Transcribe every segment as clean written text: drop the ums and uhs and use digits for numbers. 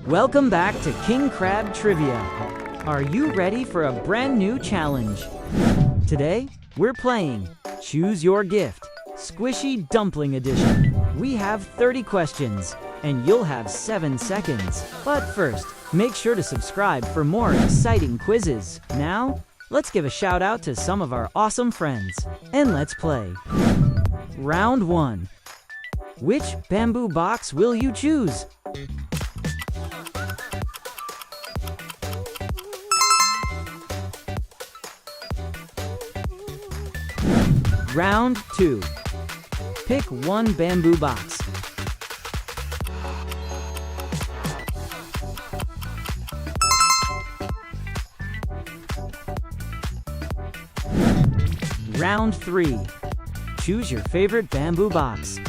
Welcome back to KingCrab-Trivia. Are you ready for a brand new challenge? Today, we're playing Choose Your Gift, Squishy Dumpling Edition. We have 30 questions, and you'll have 7 seconds. But first, make sure to subscribe for more exciting quizzes. Now, let's give a shout out to some of our awesome friends, and let's play. Round 1. Which bamboo box will you choose? Round 2. Pick one bamboo box. Round 3. Choose your favorite bamboo box.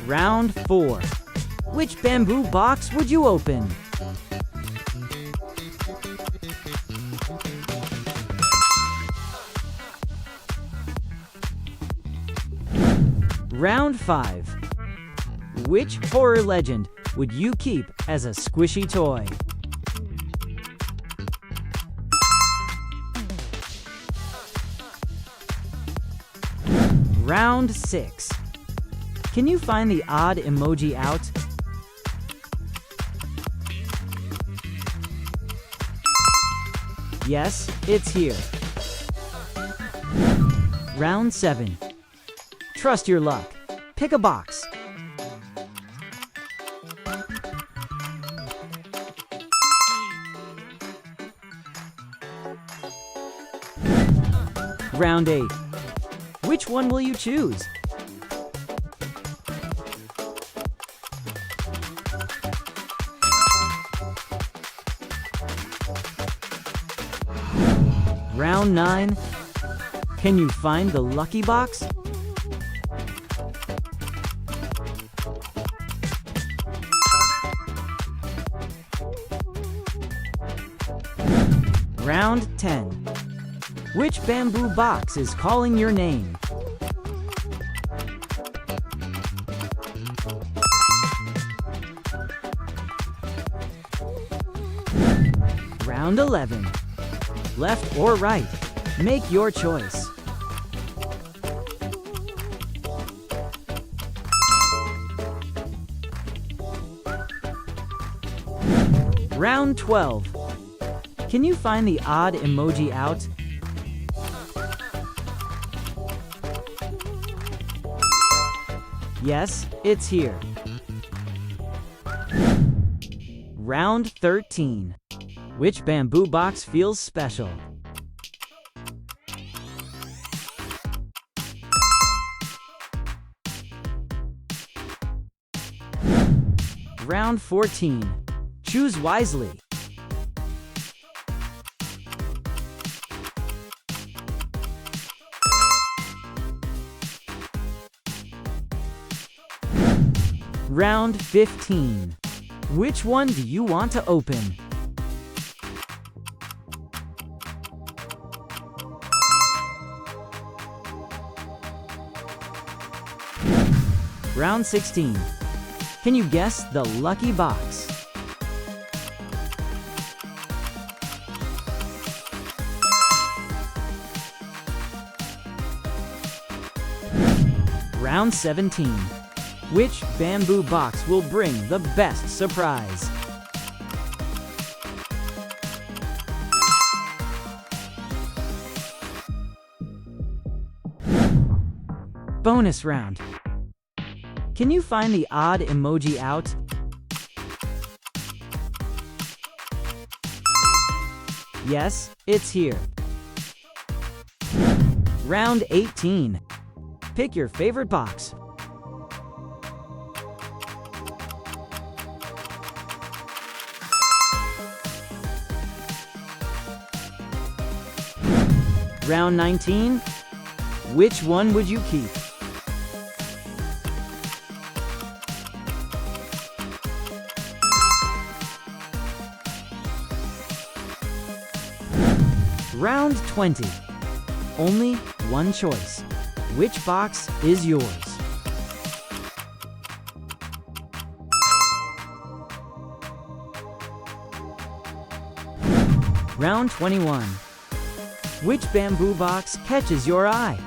Round 4. Which bamboo box would you open? Round 5. Which horror legend would you keep as a squishy toy? Round 6. Can you find the odd emoji out? Yes, it's here. Round 7. Trust your luck. Pick a box. Round 8. Which one will you choose? Round 9. Can you find the lucky box? Round 10. Which bamboo box is calling your name? Round 11. Left or right? Make your choice. Round 12. Can you find the odd emoji out? Yes, it's here. Round 13. Which bamboo box feels special? Round 14. Choose wisely. Round 15. Which one do you want to open? Round 16. Can you guess the lucky box? Round 17. Which bamboo box will bring the best surprise? Bonus round. Can you find the odd emoji out? Yes, it's here. Round 18. Pick your favorite box. Round 19. Which one would you keep? Round 20. Only one choice. Which box is yours? Round 21. Which bamboo box catches your eye?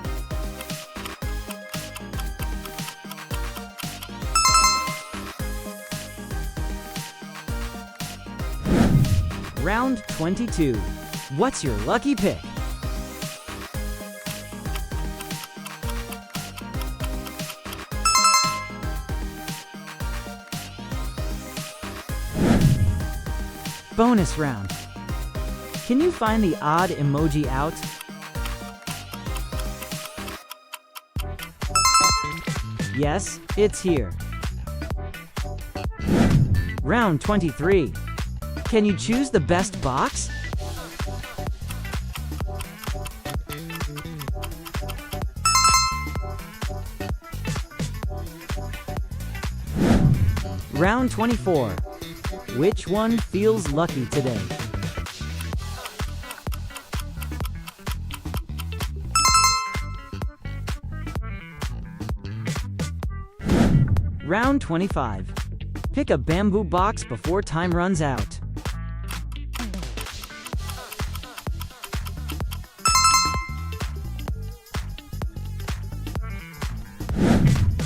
Round 22. What's your lucky pick? Bonus round. Can you find the odd emoji out? Yes, it's here. Round 23. Can you choose the best box? Round 24. Which one feels lucky today? Round 25. Pick a bamboo box before time runs out.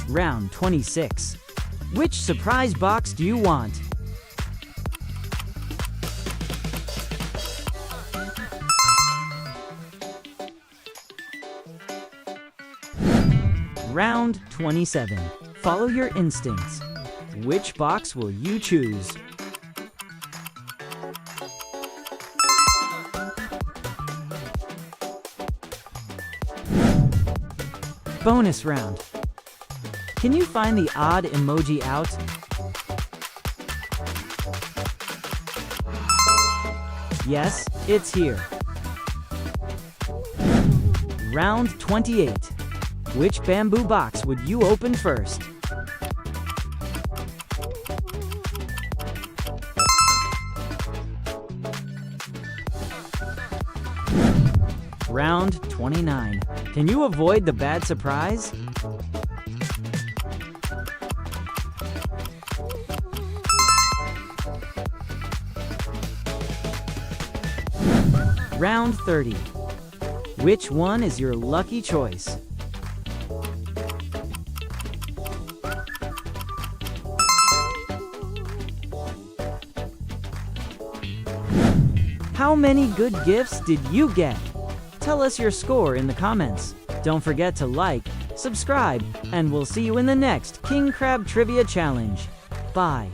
Round 26. Which surprise box do you want? Round 27. Follow your instincts. Which box will you choose? Bonus round. Can you find the odd emoji out? Yes, it's here. Round 28. Which bamboo box would you open first? Round 29. Can you avoid the bad surprise? Round 30. Which one is your lucky choice? How many good gifts did you get? Tell us your score in the comments. Don't forget to like, subscribe, and we'll see you in the next King Crab Trivia Challenge. Bye.